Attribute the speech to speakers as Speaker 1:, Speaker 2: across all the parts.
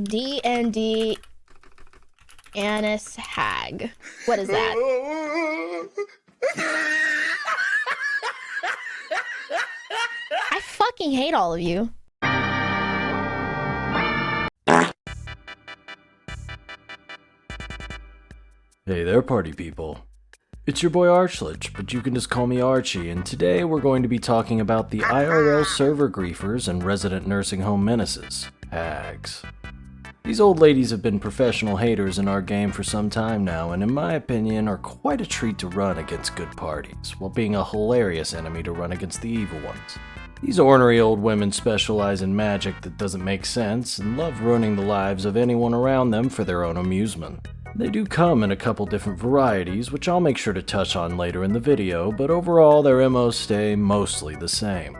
Speaker 1: D&D Annis Hag. What is that? I fucking hate all of you.
Speaker 2: Hey there, party people. It's your boy Archlich, but you can just call me Archie, and today we're going to be talking about the IRL server griefers and resident nursing home menaces, Hags. These old ladies have been professional haters in our game for some time now, and in my opinion are quite a treat to run against good parties, while being a hilarious enemy to run against the evil ones. These ornery old women specialize in magic that doesn't make sense, and love ruining the lives of anyone around them for their own amusement. They do come in a couple different varieties, which I'll make sure to touch on later in the video, but overall their MOs stay mostly the same.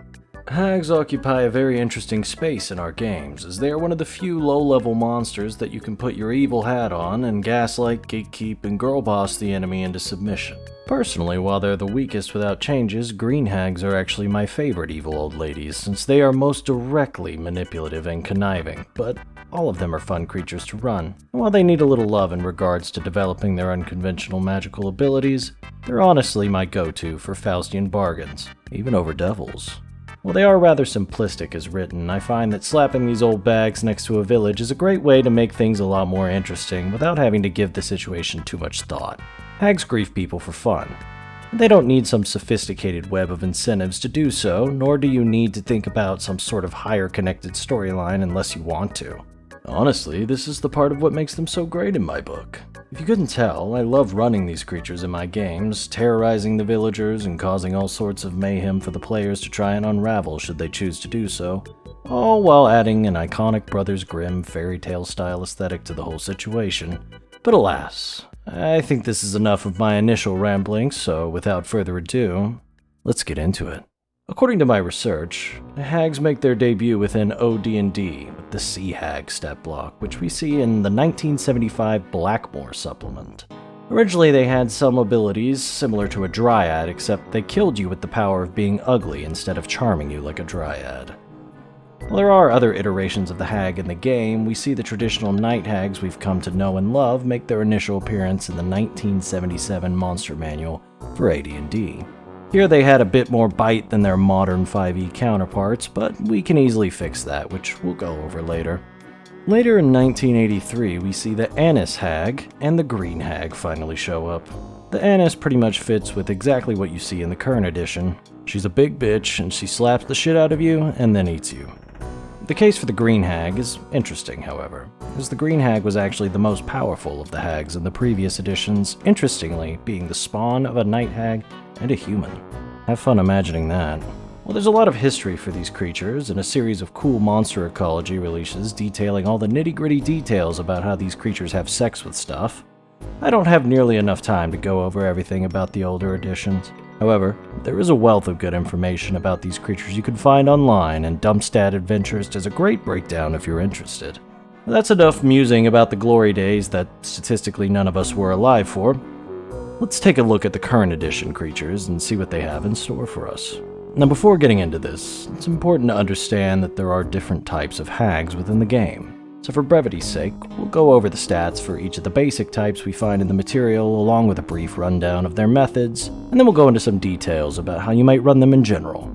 Speaker 2: Hags occupy a very interesting space in our games, as they are one of the few low-level monsters that you can put your evil hat on and gaslight, gatekeep, and girlboss the enemy into submission. Personally, while they're the weakest without changes, green hags are actually my favorite evil old ladies, since they are most directly manipulative and conniving, but all of them are fun creatures to run. And while they need a little love in regards to developing their unconventional magical abilities, they're honestly my go-to for Faustian bargains, even over devils. While they are rather simplistic as written, I find that slapping these old bags next to a village is a great way to make things a lot more interesting without having to give the situation too much thought. Hags grief people for fun. They don't need some sophisticated web of incentives to do so, nor do you need to think about some sort of higher connected storyline unless you want to. Honestly, this is the part of what makes them so great in my book. If you couldn't tell, I love running these creatures in my games, terrorizing the villagers and causing all sorts of mayhem for the players to try and unravel should they choose to do so, all while adding an iconic Brothers Grimm fairy tale style aesthetic to the whole situation. But alas, I think this is enough of my initial ramblings, so without further ado, let's get into it. According to my research, hags make their debut within OD&D with the Sea Hag stat block, which we see in the 1975 Blackmore supplement. Originally they had some abilities similar to a dryad, except they killed you with the power of being ugly instead of charming you like a dryad. While there are other iterations of the hag in the game, we see the traditional night hags we've come to know and love make their initial appearance in the 1977 Monster Manual for AD&D. Here they had a bit more bite than their modern 5e counterparts, but we can easily fix that, which we'll go over later. Later in 1983, we see the Annis Hag and the Green Hag finally show up. The Annis pretty much fits with exactly what you see in the current edition. She's a big bitch, and she slaps the shit out of you and then eats you. The case for the Green Hag is interesting, however, as the Green Hag was actually the most powerful of the hags in the previous editions, interestingly being the spawn of a night hag and a human. Have fun imagining that. Well, there's a lot of history for these creatures, and a series of cool monster ecology releases detailing all the nitty-gritty details about how these creatures have sex with stuff. I don't have nearly enough time to go over everything about the older editions. However, there is a wealth of good information about these creatures you can find online, and Dumpstat Adventures does a great breakdown if you're interested. That's enough musing about the glory days that statistically none of us were alive for. Let's take a look at the current edition creatures and see what they have in store for us. Now, before getting into this, it's important to understand that there are different types of hags within the game. So for brevity's sake, we'll go over the stats for each of the basic types we find in the material, along with a brief rundown of their methods, and then we'll go into some details about how you might run them in general.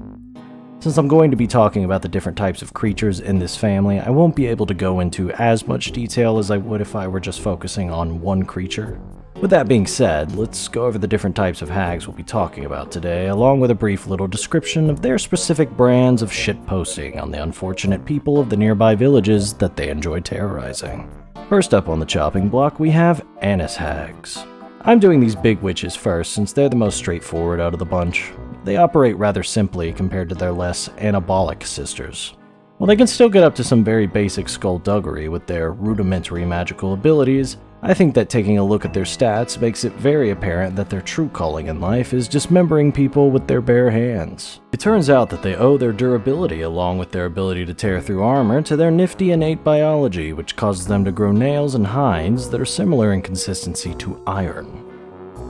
Speaker 2: Since I'm going to be talking about the different types of creatures in this family, I won't be able to go into as much detail as I would if I were just focusing on one creature. With that being said, let's go over the different types of hags we'll be talking about today, along with a brief little description of their specific brands of shitposting on the unfortunate people of the nearby villages that they enjoy terrorizing. First up on the chopping block, we have Annis Hags. I'm doing these big witches first since they're the most straightforward out of the bunch. They operate rather simply compared to their less anabolic sisters. While they can still get up to some very basic skullduggery with their rudimentary magical abilities, I think that taking a look at their stats makes it very apparent that their true calling in life is dismembering people with their bare hands. It turns out that they owe their durability along with their ability to tear through armor to their nifty innate biology, which causes them to grow nails and hides that are similar in consistency to iron.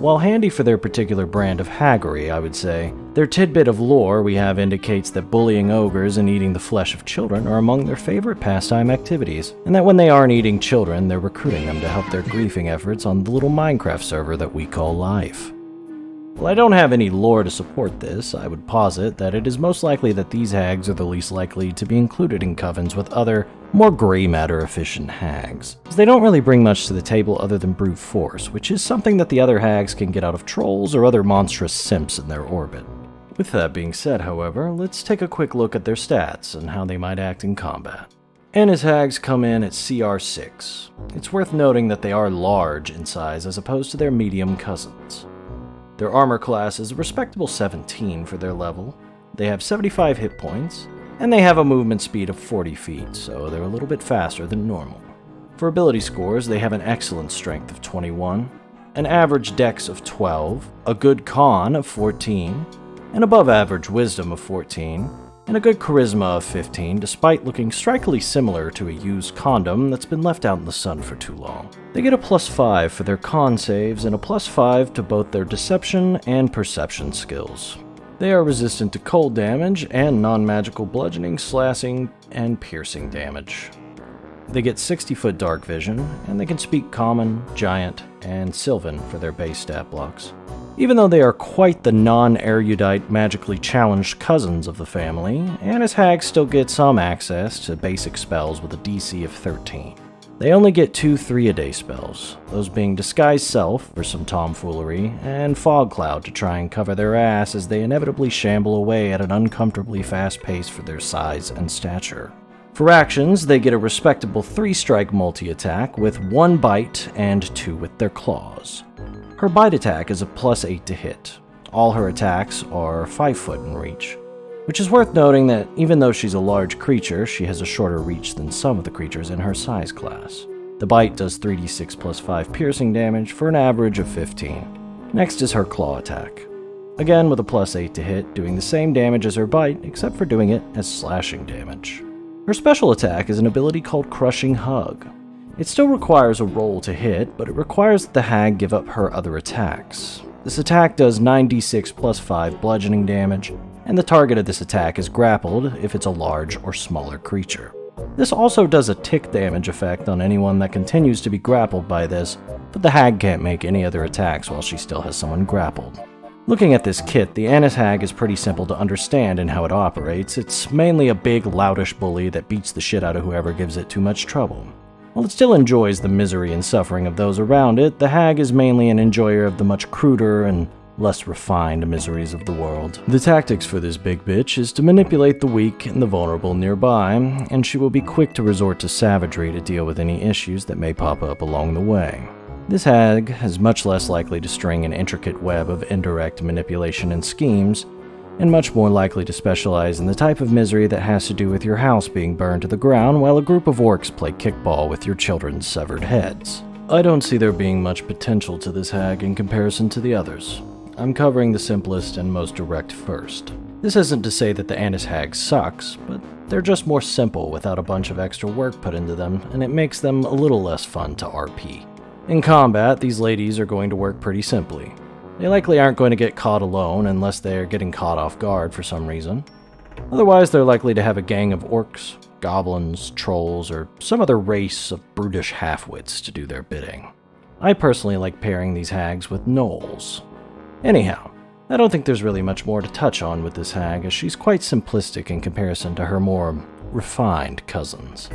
Speaker 2: While handy for their particular brand of haggery, I would say, their tidbit of lore we have indicates that bullying ogres and eating the flesh of children are among their favorite pastime activities, and that when they aren't eating children, they're recruiting them to help their griefing efforts on the little Minecraft server that we call life. While I don't have any lore to support this, I would posit that it is most likely that these hags are the least likely to be included in covens with other, more gray matter efficient hags, as they don't really bring much to the table other than brute force, which is something that the other hags can get out of trolls or other monstrous simps in their orbit. With that being said, however, let's take a quick look at their stats and how they might act in combat. Anna's hags come in at CR 6. It's worth noting that they are large in size as opposed to their medium cousins. Their armor class is a respectable 17 for their level, they have 75 hit points, and they have a movement speed of 40 feet, so they're a little bit faster than normal. For ability scores, they have an excellent strength of 21, an average dex of 12, a good con of 14, an above average wisdom of 14, and a good charisma of 15, despite looking strikingly similar to a used condom that's been left out in the sun for too long. They get a +5 for their con saves and a +5 to both their deception and perception skills. They are resistant to cold damage and non-magical bludgeoning, slashing, and piercing damage. They get 60-foot dark vision, and they can speak common, giant, and sylvan for their base stat blocks. Even though they are quite the non-erudite, magically challenged cousins of the family, Anna's hags still get some access to basic spells with a DC of 13. They only get 2 3-a-day spells, those being Disguise Self for some tomfoolery, and Fog Cloud to try and cover their ass as they inevitably shamble away at an uncomfortably fast pace for their size and stature. For actions, they get a respectable 3-strike multi-attack with 1 bite and 2 with their claws. Her bite attack is a +8 to hit. All her attacks are 5 foot in reach, which is worth noting that even though she's a large creature, she has a shorter reach than some of the creatures in her size class. The bite does 3d6 +5 piercing damage for an average of 15. Next is her claw attack. Again with a +8 to hit, doing the same damage as her bite, except for doing it as slashing damage. Her special attack is an ability called Crushing Hug. It still requires a roll to hit, but it requires that the hag give up her other attacks. This attack does 9d6 +5 bludgeoning damage, and the target of this attack is grappled if it's a large or smaller creature. This also does a tick damage effect on anyone that continues to be grappled by this, but the hag can't make any other attacks while she still has someone grappled. Looking at this kit, the Annis Hag is pretty simple to understand in how it operates. It's mainly a big, loutish bully that beats the shit out of whoever gives it too much trouble. While it still enjoys the misery and suffering of those around it, the hag is mainly an enjoyer of the much cruder and less refined miseries of the world. The tactics for this big bitch is to manipulate the weak and the vulnerable nearby, and she will be quick to resort to savagery to deal with any issues that may pop up along the way. This hag is much less likely to string an intricate web of indirect manipulation and schemes, and much more likely to specialize in the type of misery that has to do with your house being burned to the ground while a group of orcs play kickball with your children's severed heads. I don't see there being much potential to this hag in comparison to the others. I'm covering the simplest and most direct first. This isn't to say that the Annis Hag sucks, but they're just more simple without a bunch of extra work put into them, and it makes them a little less fun to RP. In combat, these ladies are going to work pretty simply. They likely aren't going to get caught alone unless they're getting caught off guard for some reason. Otherwise, they're likely to have a gang of orcs, goblins, trolls, or some other race of brutish half-wits to do their bidding. I personally like pairing these hags with gnolls. Anyhow, I don't think there's really much more to touch on with this hag, as she's quite simplistic in comparison to her more refined cousins.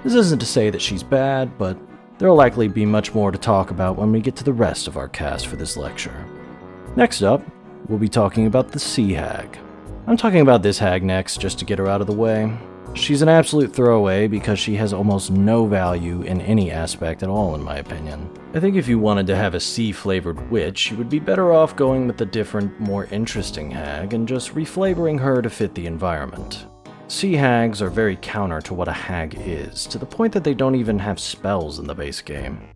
Speaker 2: This isn't to say that she's bad, but there'll likely be much more to talk about when we get to the rest of our cast for this lecture. Next up, we'll be talking about the Sea Hag. I'm talking about this hag next just to get her out of the way. She's an absolute throwaway because she has almost no value in any aspect at all in my opinion. I think if you wanted to have a sea-flavored witch, you would be better off going with a different, more interesting hag and just reflavoring her to fit the environment. Sea hags are very counter to what a hag is, to the point that they don't even have spells in the base game.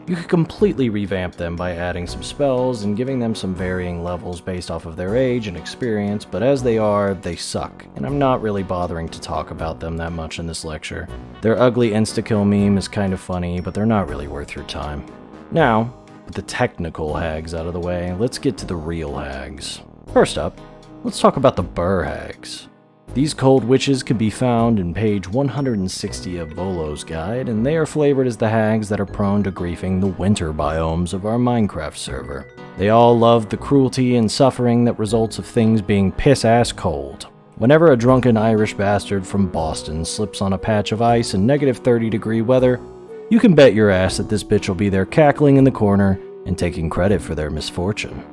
Speaker 2: You could completely revamp them by adding some spells and giving them some varying levels based off of their age and experience, but as they are, they suck, and I'm not really bothering to talk about them that much in this lecture. Their ugly insta-kill meme is kind of funny, but they're not really worth your time. Now, With the technical hags out of the way, let's get to the real hags. First up, let's talk about the Burr hags. These cold witches can be found in page 160 of Volo's guide, and they are flavored as the hags that are prone to griefing the winter biomes of our Minecraft server. They all love the cruelty and suffering that results of things being piss-ass cold. Whenever a drunken Irish bastard from Boston slips on a patch of ice in negative 30-degree weather, you can bet your ass that this bitch will be there cackling in the corner and taking credit for their misfortune.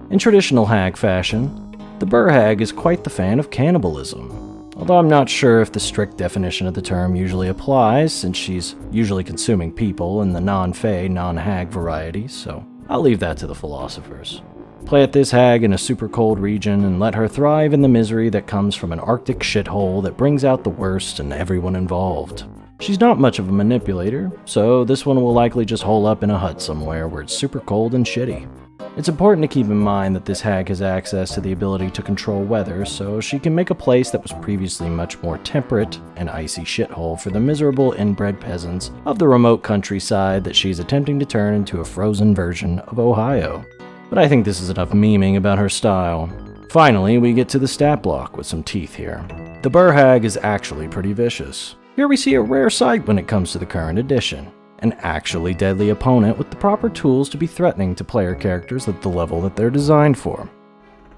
Speaker 2: In traditional hag fashion, the Burr hag is quite the fan of cannibalism, although I'm not sure if the strict definition of the term usually applies, since she's usually consuming people in the non-fey, non-hag variety, so I'll leave that to the philosophers. Plant this hag in a super cold region and let her thrive in the misery that comes from an Arctic shithole that brings out the worst in everyone involved. She's not much of a manipulator, so this one will likely just hole up in a hut somewhere where it's super cold and shitty. It's important to keep in mind that this hag has access to the ability to control weather, so she can make a place that was previously much more temperate an icy shithole for the miserable inbred peasants of the remote countryside that she's attempting to turn into a frozen version of Ohio. But I think this is enough memeing about her style. Finally, we get to the stat block with some teeth here. The Burr hag is actually pretty vicious. Here we see a rare sight when it comes to the current edition. An actually deadly opponent with the proper tools to be threatening to player characters at the level that they're designed for.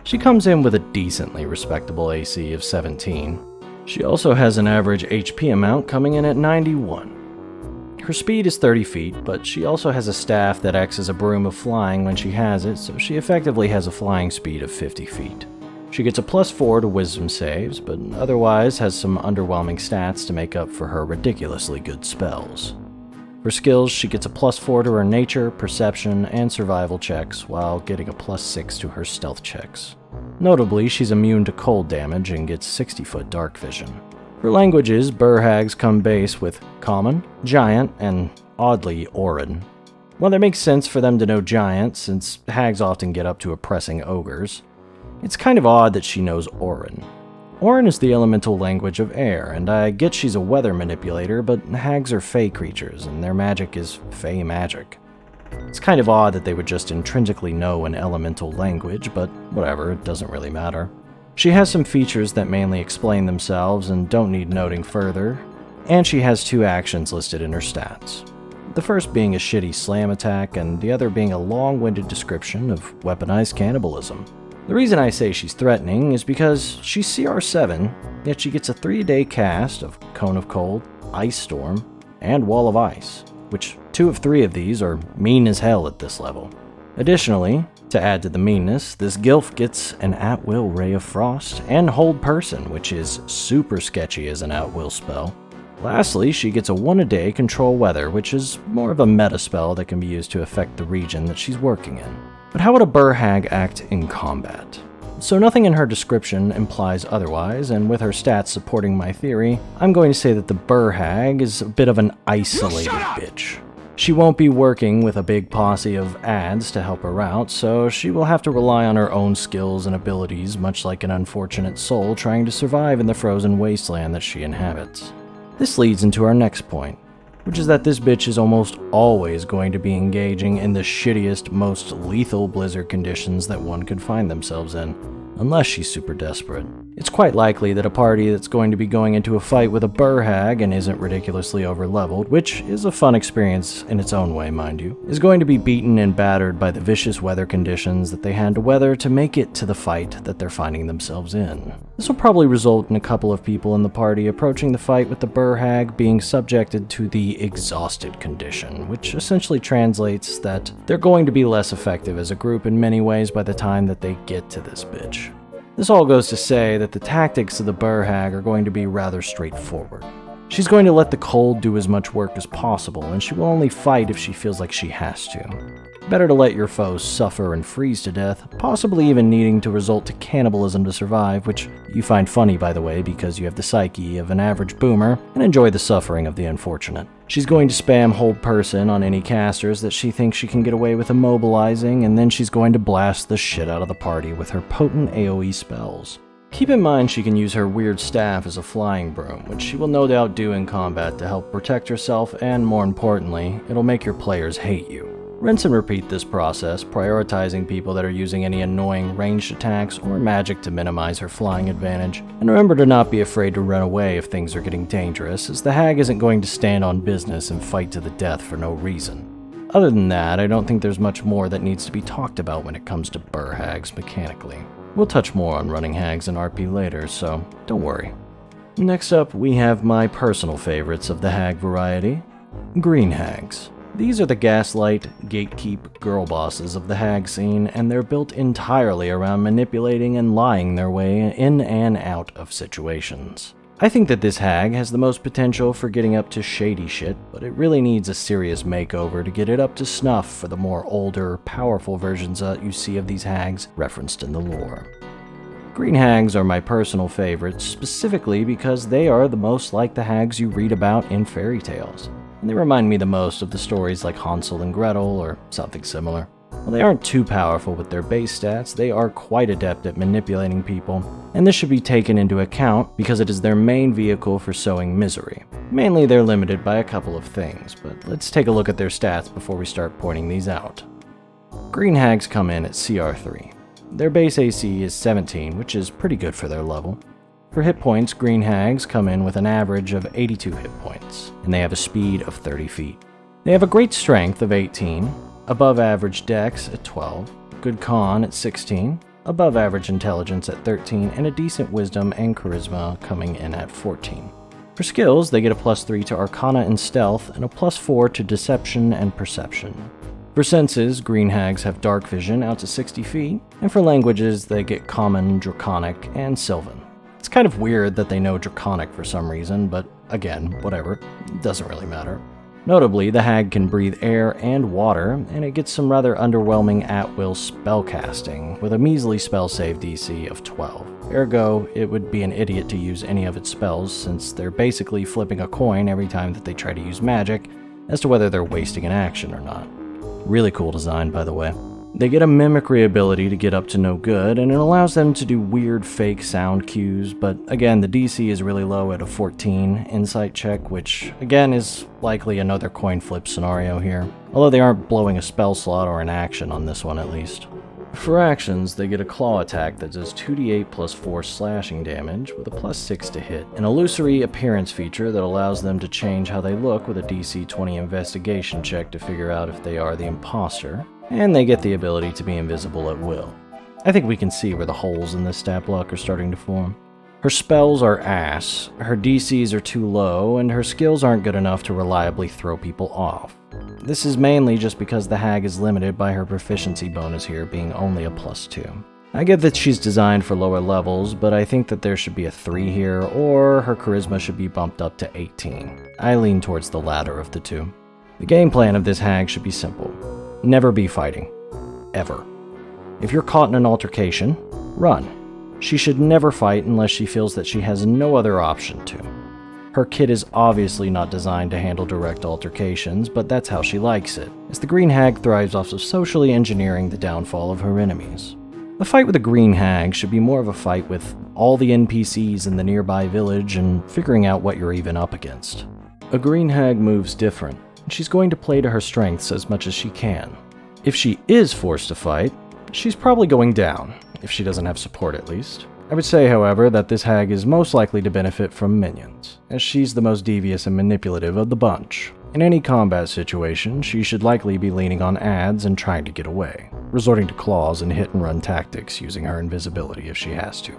Speaker 2: She comes in with a decently respectable AC of 17. She also has an average HP amount coming in at 91. Her speed is 30 feet, but she also has a staff that acts as a broom of flying when she has it, so she effectively has a flying speed of 50 feet. She gets a +4 to wisdom saves, but otherwise has some underwhelming stats to make up for her ridiculously good spells. For skills, she gets a +4 to her nature, perception, and survival checks, while getting a +6 to her stealth checks. Notably, she's immune to cold damage and gets 60-foot dark vision. For languages, Burr hags come base with Common, Giant, and, oddly, Orin. While it makes sense for them to know Giant, since hags often get up to oppressing ogres, it's kind of odd that she knows Orin. Orin is the elemental language of air, and I get she's a weather manipulator, but hags are fey creatures, and their magic is fey magic. It's kind of odd that they would just intrinsically know an elemental language, but whatever, it doesn't really matter. She has some features that mainly explain themselves and don't need noting further, and she has 2 actions listed in her stats. The first being a shitty slam attack, and the other being a long-winded description of weaponized cannibalism. The reason I say she's threatening is because she's CR7, yet she gets a 3-day cast of Cone of Cold, Ice Storm, and Wall of Ice, which 2 of 3 of these are mean as hell at this level. Additionally, to add to the meanness, this Gilf gets an at-will Ray of Frost and Hold Person, which is super sketchy as an at-will spell. Lastly, she gets a 1-a-day Control Weather, which is more of a meta spell that can be used to affect the region that she's working in. But how would a Burr hag act in combat? So nothing in her description implies otherwise, and with her stats supporting my theory, I'm going to say that the Burr hag is a bit of an isolated bitch. She won't be working with a big posse of ads to help her out, so she will have to rely on her own skills and abilities, much like an unfortunate soul trying to survive in the frozen wasteland that she inhabits. This leads into our next point, which is that this bitch is almost always going to be engaging in the shittiest, most lethal blizzard conditions that one could find themselves in, unless she's super desperate. It's quite likely that a party that's going to be going into a fight with a Burr hag and isn't ridiculously overleveled, which is a fun experience in its own way, mind you, is going to be beaten and battered by the vicious weather conditions that they had to weather to make it to the fight that they're finding themselves in. This will probably result in a couple of people in the party approaching the fight with the Burr hag being subjected to the exhausted condition, which essentially translates that they're going to be less effective as a group in many ways by the time that they get to this bitch. This all goes to say that the tactics of the Burr hag are going to be rather straightforward. She's going to let the cold do as much work as possible, and she will only fight if she feels like she has to. Better to let your foes suffer and freeze to death, possibly even needing to resort to cannibalism to survive, which you find funny, by the way, because you have the psyche of an average boomer and enjoy the suffering of the unfortunate. She's going to spam Hold Person on any casters that she thinks she can get away with immobilizing, and then she's going to blast the shit out of the party with her potent AoE spells. Keep in mind she can use her weird staff as a flying broom, which she will no doubt do in combat to help protect herself, and more importantly, it'll make your players hate you. Rinse and repeat this process, prioritizing people that are using any annoying ranged attacks or magic to minimize her flying advantage. And remember to not be afraid to run away if things are getting dangerous, as the hag isn't going to stand on business and fight to the death for no reason. Other than that, I don't think there's much more that needs to be talked about when it comes to burr hags mechanically. We'll touch more on running hags in RP later, so don't worry. Next up, we have my personal favorites of the hag variety, green hags. These are the gaslight, gatekeep girl bosses of the hag scene, and they're built entirely around manipulating and lying their way in and out of situations. I think that this hag has the most potential for getting up to shady shit, but it really needs a serious makeover to get it up to snuff for the more older, powerful versions that you see of these hags referenced in the lore. Green hags are my personal favorites, specifically because they are the most like the hags you read about in fairy tales. And they remind me the most of the stories like Hansel and Gretel or something similar. While they aren't too powerful with their base stats, they are quite adept at manipulating people, and this should be taken into account because it is their main vehicle for sowing misery. Mainly they're limited by a couple of things, but let's take a look at their stats before we start pointing these out. Green hags come in at CR3. Their base AC is 17, which is pretty good for their level. For hit points, green hags come in with an average of 82 hit points, and they have a speed of 30 feet. They have a great strength of 18, above average dex at 12, good con at 16, above average intelligence at 13, and a decent wisdom and charisma coming in at 14. For skills, they get a +3 to arcana and stealth, and a +4 to deception and perception. For senses, green hags have dark vision out to 60 feet, and for languages, they get common, draconic, and sylvan. It's kind of weird that they know Draconic for some reason, but again, whatever, it doesn't really matter. Notably, the hag can breathe air and water, and it gets some rather underwhelming at-will spellcasting, with a measly spell save DC of 12. Ergo, it would be an idiot to use any of its spells, since they're basically flipping a coin every time that they try to use magic, as to whether they're wasting an action or not. Really cool design, by the way. They get a mimicry ability to get up to no good, and it allows them to do weird fake sound cues, but again, the DC is really low at a 14 insight check, which again is likely another coin flip scenario here, although they aren't blowing a spell slot or an action on this one at least. For actions, they get a claw attack that does 2d8 plus 4 slashing damage with a +6 to hit, an illusory appearance feature that allows them to change how they look with a DC 20 investigation check to figure out if they are the imposter, and they get the ability to be invisible at will. I think we can see where the holes in this stat block are starting to form. Her spells are ass, her DCs are too low, and her skills aren't good enough to reliably throw people off. This is mainly just because the hag is limited by her proficiency bonus here being only a +2. I get that she's designed for lower levels, but I think that there should be a 3 here, or her charisma should be bumped up to 18. I lean towards the latter of the two. The game plan of this hag should be simple. Never be fighting. Ever. If you're caught in an altercation, run. She should never fight unless she feels that she has no other option to. Her kit is obviously not designed to handle direct altercations, but that's how she likes it, as the green hag thrives off of socially engineering the downfall of her enemies. A fight with a green hag should be more of a fight with all the NPCs in the nearby village and figuring out what you're even up against. A green hag moves different, and she's going to play to her strengths as much as she can. If she is forced to fight, she's probably going down, if she doesn't have support at least. I would say, however, that this hag is most likely to benefit from minions, as she's the most devious and manipulative of the bunch. In any combat situation, she should likely be leaning on adds and trying to get away, resorting to claws and hit-and-run tactics using her invisibility if she has to.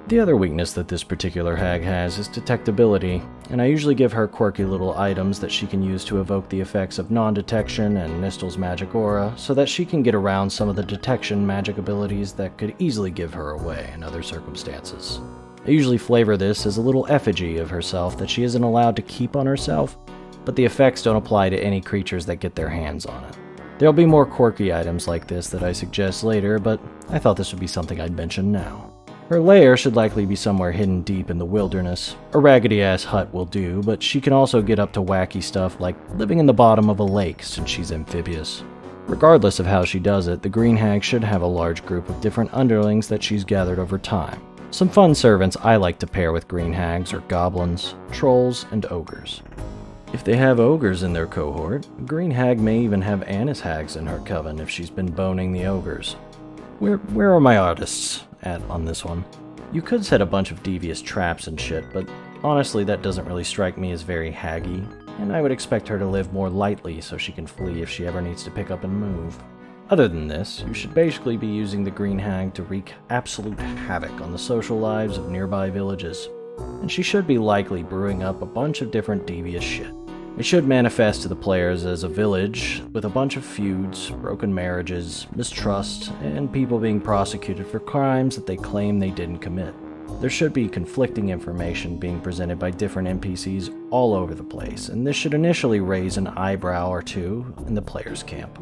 Speaker 2: The other weakness that this particular hag has is detectability, and I usually give her quirky little items that she can use to evoke the effects of non-detection and Nistel's magic aura, so that she can get around some of the detection magic abilities that could easily give her away in other circumstances. I usually flavor this as a little effigy of herself that she isn't allowed to keep on herself, but the effects don't apply to any creatures that get their hands on it. There'll be more quirky items like this that I suggest later, but I thought this would be something I'd mention now. Her lair should likely be somewhere hidden deep in the wilderness. A raggedy-ass hut will do, but she can also get up to wacky stuff like living in the bottom of a lake since she's amphibious. Regardless of how she does it, the green hag should have a large group of different underlings that she's gathered over time. Some fun servants I like to pair with green hags are goblins, trolls, and ogres. If they have ogres in their cohort, Green Hag may even have Anise Hags in her coven if she's been boning the ogres. Where are my artists at on this one? You could set a bunch of devious traps and shit, but honestly that doesn't really strike me as very haggy, and I would expect her to live more lightly so she can flee if she ever needs to pick up and move. Other than this, you should basically be using the Green Hag to wreak absolute havoc on the social lives of nearby villages, and she should be likely brewing up a bunch of different devious shit. It should manifest to the players as a village with a bunch of feuds, broken marriages, mistrust, and people being prosecuted for crimes that they claim they didn't commit. There should be conflicting information being presented by different NPCs all over the place, and this should initially raise an eyebrow or two in the players' camp.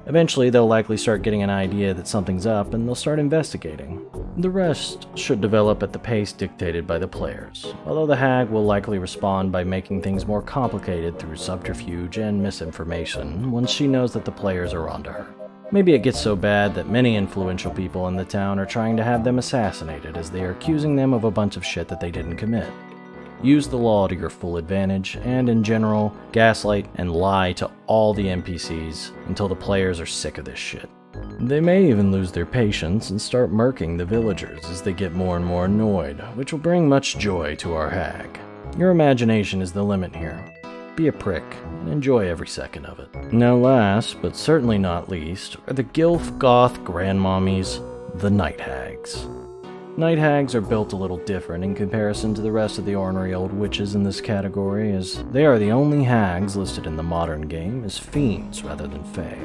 Speaker 2: Eventually, they'll likely start getting an idea that something's up, and they'll start investigating. The rest should develop at the pace dictated by the players, although the Hag will likely respond by making things more complicated through subterfuge and misinformation once she knows that the players are onto her. Maybe it gets so bad that many influential people in the town are trying to have them assassinated as they are accusing them of a bunch of shit that they didn't commit. Use the law to your full advantage, and in general, gaslight and lie to all the NPCs until the players are sick of this shit. They may even lose their patience and start murking the villagers as they get more and more annoyed, which will bring much joy to our Hag. Your imagination is the limit here. Be a prick, and enjoy every second of it. Now last, but certainly not least, are the Gilf Goth Grandmommies, the Night Hags. Night Hags are built a little different in comparison to the rest of the ornery old witches in this category, as they are the only hags listed in the modern game as fiends rather than fae.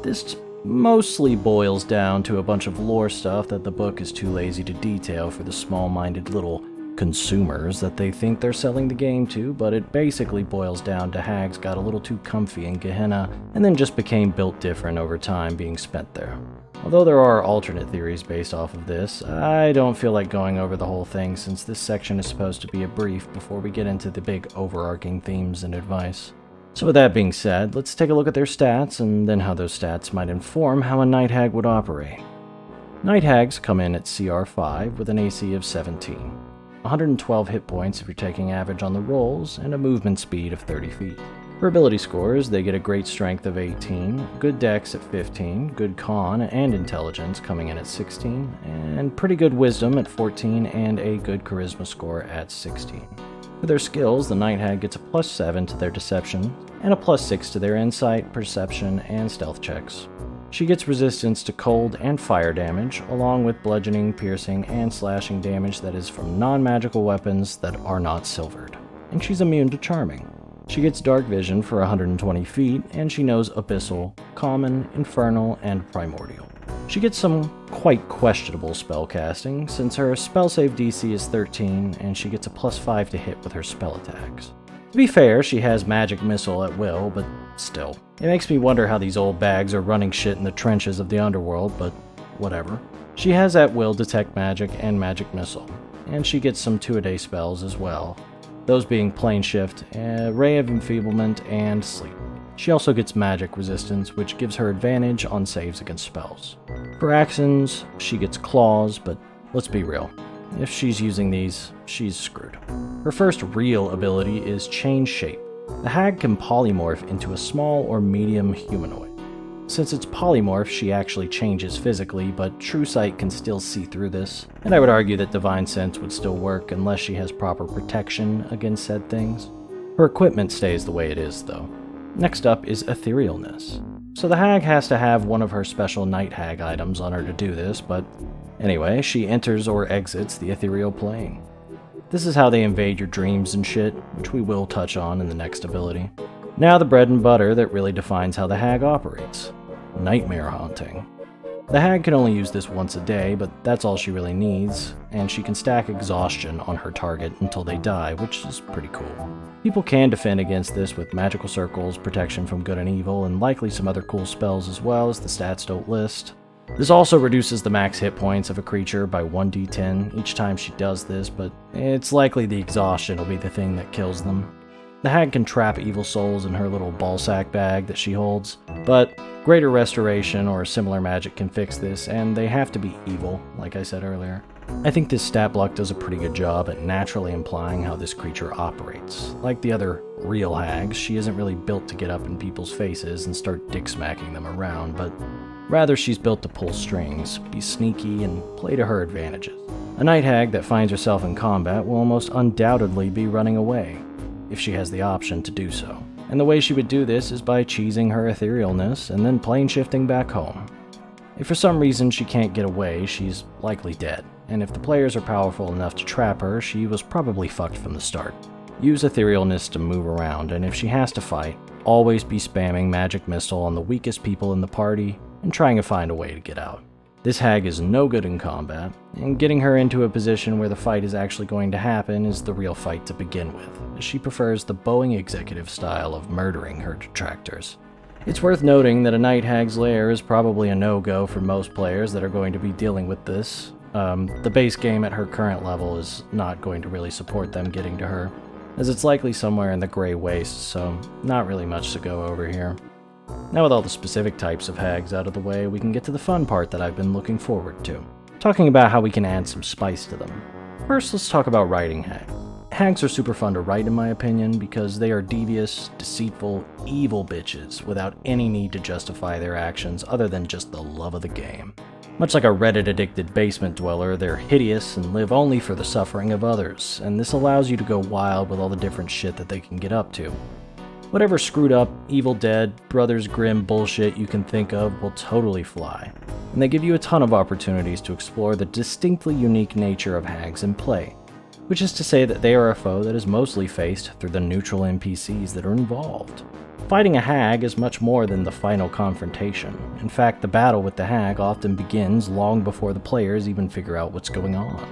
Speaker 2: This mostly boils down to a bunch of lore stuff that the book is too lazy to detail for the small-minded little consumers that they think they're selling the game to, but it basically boils down to hags got a little too comfy in Gehenna and then just became built different over time being spent there. Although there are alternate theories based off of this, I don't feel like going over the whole thing since this section is supposed to be a brief before we get into the big overarching themes and advice. So with that being said, let's take a look at their stats and then how those stats might inform how a Night Hag would operate. Night Hags come in at CR 5 with an AC of 17, 112 hit points if you're taking average on the rolls, and a movement speed of 30 feet. For ability scores, they get a great strength of 18, good dex at 15, good con and intelligence coming in at 16, and pretty good wisdom at 14, and a good charisma score at 16. For their skills, the Night Hag gets a +7 to their deception, and a +6 to their insight, perception, and stealth checks. She gets resistance to cold and fire damage, along with bludgeoning, piercing, and slashing damage that is from non-magical weapons that are not silvered. And she's immune to charming. She gets dark vision for 120 feet, and she knows Abyssal, Common, Infernal, and Primordial. She gets some quite questionable spellcasting, since her spell save DC is 13, and she gets a +5 to hit with her spell attacks. To be fair, she has Magic Missile at will, but still. It makes me wonder how these old bags are running shit in the trenches of the underworld, but whatever. She has at will Detect Magic and Magic Missile, and she gets some 2-a-day spells as well. Those being Plane Shift, Ray of Enfeeblement, and Sleep. She also gets magic resistance, which gives her advantage on saves against spells. For actions, she gets Claws, but let's be real. If she's using these, she's screwed. Her first real ability is Change Shape. The Hag can polymorph into a small or medium humanoid. Since it's polymorph, she actually changes physically, but True Sight can still see through this, and I would argue that Divine Sense would still work unless she has proper protection against said things. Her equipment stays the way it is, though. Next up is Etherealness. So the Hag has to have one of her special Night Hag items on her to do this, but anyway, she enters or exits the ethereal plane. This is how they invade your dreams and shit, which we will touch on in the next ability. Now the bread and butter that really defines how the Hag operates. Nightmare Haunting. The Hag can only use this once a day, but that's all she really needs, and she can stack exhaustion on her target until they die, which is pretty cool. People can defend against this with magical circles, protection from good and evil, and likely some other cool spells as well as the stats don't list. This also reduces the max hit points of a creature by 1d10 each time she does this, but it's likely the exhaustion will be the thing that kills them. The Hag can trap evil souls in her little ballsack bag that she holds, but Greater Restoration or similar magic can fix this, and they have to be evil, like I said earlier. I think this stat block does a pretty good job at naturally implying how this creature operates. Like the other real hags, she isn't really built to get up in people's faces and start dick-smacking them around, but rather she's built to pull strings, be sneaky, and play to her advantages. A night hag that finds herself in combat will almost undoubtedly be running away, if she has the option to do so. And the way she would do this is by cheesing her etherealness and then plane shifting back home. If for some reason she can't get away, she's likely dead, and if the players are powerful enough to trap her, she was probably fucked from the start. Use etherealness to move around, and if she has to fight, always be spamming magic missile on the weakest people in the party and trying to find a way to get out. This hag is no good in combat, and getting her into a position where the fight is actually going to happen is the real fight to begin with, as she prefers the Boeing executive style of murdering her detractors. It's worth noting that a Night Hag's lair is probably a no-go for most players that are going to be dealing with this. The base game at her current level is not going to really support them getting to her, as it's likely somewhere in the Grey Wastes, so not really much to go over here. Now with all the specific types of hags out of the way, we can get to the fun part that I've been looking forward to, talking about how we can add some spice to them. First, let's talk about writing hags. Hags are super fun to write in my opinion because they are devious, deceitful, evil bitches without any need to justify their actions other than just the love of the game. Much like a Reddit-addicted basement dweller, they're hideous and live only for the suffering of others, and this allows you to go wild with all the different shit that they can get up to. Whatever screwed up, Evil Dead, Brothers Grimm bullshit you can think of will totally fly, and they give you a ton of opportunities to explore the distinctly unique nature of hags in play. Which is to say that they are a foe that is mostly faced through the neutral NPCs that are involved. Fighting a hag is much more than the final confrontation. In fact, the battle with the hag often begins long before the players even figure out what's going on.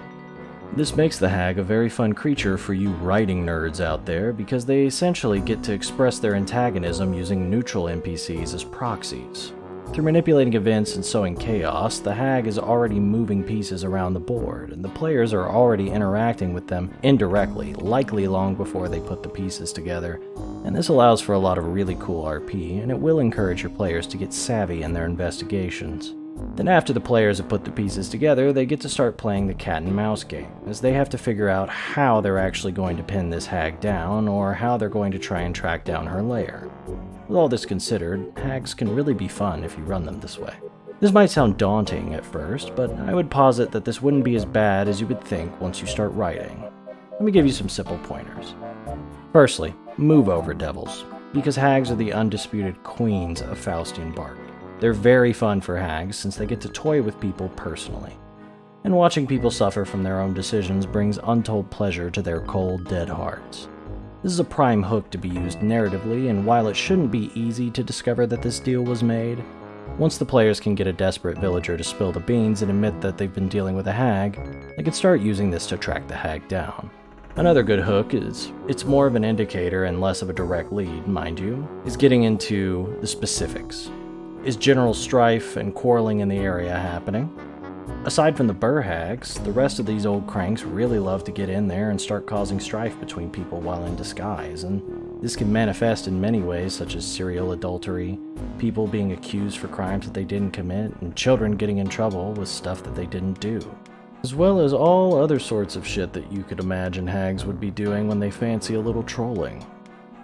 Speaker 2: This makes the hag a very fun creature for you writing nerds out there because they essentially get to express their antagonism using neutral NPCs as proxies. Through manipulating events and sowing chaos, the hag is already moving pieces around the board, and the players are already interacting with them indirectly, likely long before they put the pieces together, and this allows for a lot of really cool RP, and it will encourage your players to get savvy in their investigations. Then after the players have put the pieces together, they get to start playing the cat and mouse game, as they have to figure out how they're actually going to pin this hag down, or how they're going to try and track down her lair. With all this considered, hags can really be fun if you run them this way. This might sound daunting at first, but I would posit that this wouldn't be as bad as you would think once you start writing. Let me give you some simple pointers. Firstly, move over devils, because hags are the undisputed queens of Faustian bark. They're very fun for hags since they get to toy with people personally. And watching people suffer from their own decisions brings untold pleasure to their cold, dead hearts. This is a prime hook to be used narratively, and while it shouldn't be easy to discover that this deal was made, once the players can get a desperate villager to spill the beans and admit that they've been dealing with a hag, they can start using this to track the hag down. Another good hook is, it's more of an indicator and less of a direct lead, mind you, is getting into the specifics. Is general strife and quarreling in the area happening? Aside from the burr hags, the rest of these old cranks really love to get in there and start causing strife between people while in disguise, and this can manifest in many ways such as serial adultery, people being accused for crimes that they didn't commit, and children getting in trouble with stuff that they didn't do. As well as all other sorts of shit that you could imagine hags would be doing when they fancy a little trolling.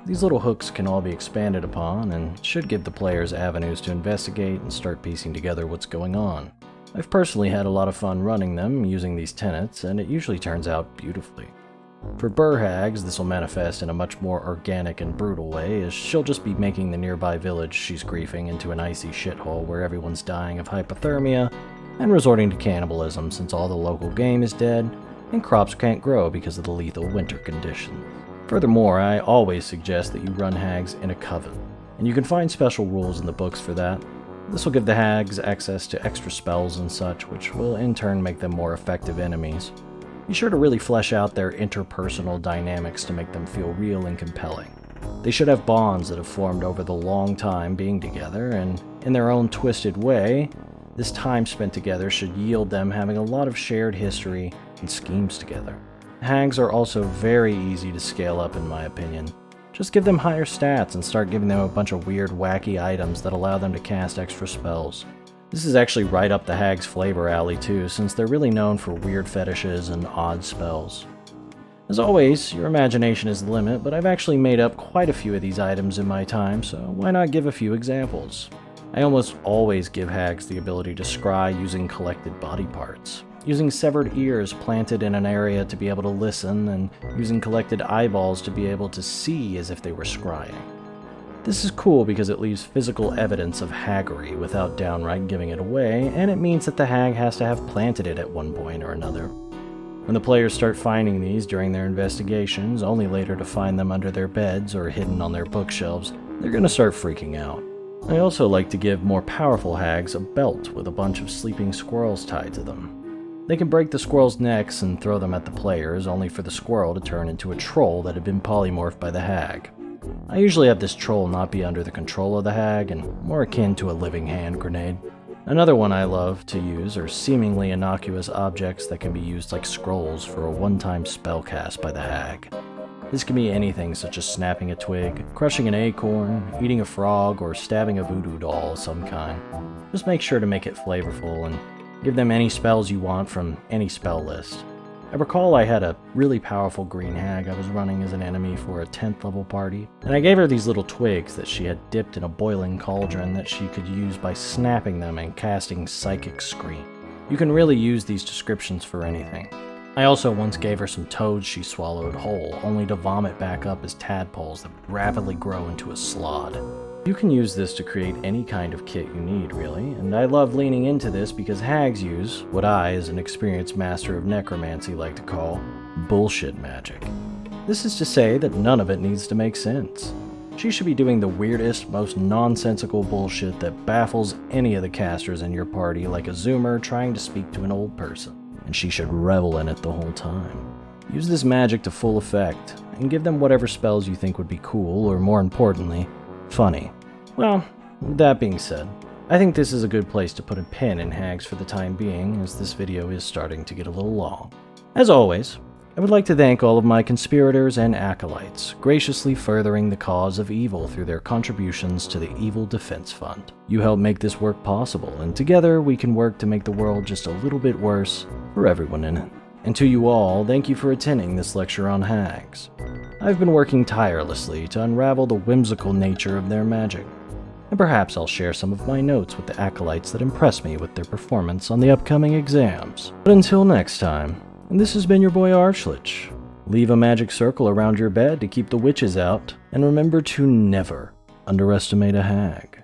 Speaker 2: These little hooks can all be expanded upon and should give the players avenues to investigate and start piecing together what's going on. I've personally had a lot of fun running them using these tenets, and it usually turns out beautifully. For burr hags, this will manifest in a much more organic and brutal way, as she'll just be making the nearby village she's griefing into an icy shithole where everyone's dying of hypothermia and resorting to cannibalism since all the local game is dead and crops can't grow because of the lethal winter conditions. Furthermore, I always suggest that you run hags in a coven, and you can find special rules in the books for that. This will give the hags access to extra spells and such, which will in turn make them more effective enemies. Be sure to really flesh out their interpersonal dynamics to make them feel real and compelling. They should have bonds that have formed over the long time being together, and in their own twisted way, this time spent together should yield them having a lot of shared history and schemes together. Hags are also very easy to scale up in my opinion. Just give them higher stats and start giving them a bunch of weird, wacky items that allow them to cast extra spells. This is actually right up the Hags flavor alley too, since they're really known for weird fetishes and odd spells. As always, your imagination is the limit, but I've actually made up quite a few of these items in my time, so why not give a few examples? I almost always give Hags the ability to scry using collected body parts, using severed ears planted in an area to be able to listen, and using collected eyeballs to be able to see as if they were scrying. This is cool because it leaves physical evidence of haggery without downright giving it away, and it means that the hag has to have planted it at one point or another. When the players start finding these during their investigations, only later to find them under their beds or hidden on their bookshelves, they're gonna start freaking out. I also like to give more powerful hags a belt with a bunch of sleeping squirrels tied to them. They can break the squirrels' necks and throw them at the players, only for the squirrel to turn into a troll that had been polymorphed by the hag. I usually have this troll not be under the control of the hag, and more akin to a living hand grenade. Another one I love to use are seemingly innocuous objects that can be used like scrolls for a one-time spell cast by the hag. This can be anything such as snapping a twig, crushing an acorn, eating a frog, or stabbing a voodoo doll of some kind. Just make sure to make it flavorful and give them any spells you want from any spell list. I recall I had a really powerful green hag I was running as an enemy for a 10th level party, and I gave her these little twigs that she had dipped in a boiling cauldron that she could use by snapping them and casting Psychic Scream. You can really use these descriptions for anything. I also once gave her some toads she swallowed whole, only to vomit back up as tadpoles that would rapidly grow into a slod. You can use this to create any kind of kit you need, really, and I love leaning into this because hags use what I, as an experienced master of necromancy, like to call bullshit magic. This is to say that none of it needs to make sense. She should be doing the weirdest, most nonsensical bullshit that baffles any of the casters in your party, like a zoomer trying to speak to an old person, and she should revel in it the whole time. Use this magic to full effect, and give them whatever spells you think would be cool, or more importantly, funny. Well, that being said, I think this is a good place to put a pin in hags for the time being, as this video is starting to get a little long. As always, I would like to thank all of my conspirators and acolytes, graciously furthering the cause of evil through their contributions to the Evil Defense Fund. You help make this work possible, and together we can work to make the world just a little bit worse for everyone in it. And to you all, thank you for attending this lecture on hags. I've been working tirelessly to unravel the whimsical nature of their magic, and perhaps I'll share some of my notes with the acolytes that impress me with their performance on the upcoming exams. But until next time, this has been your boy Archlich. Leave a magic circle around your bed to keep the witches out, and remember to never underestimate a hag.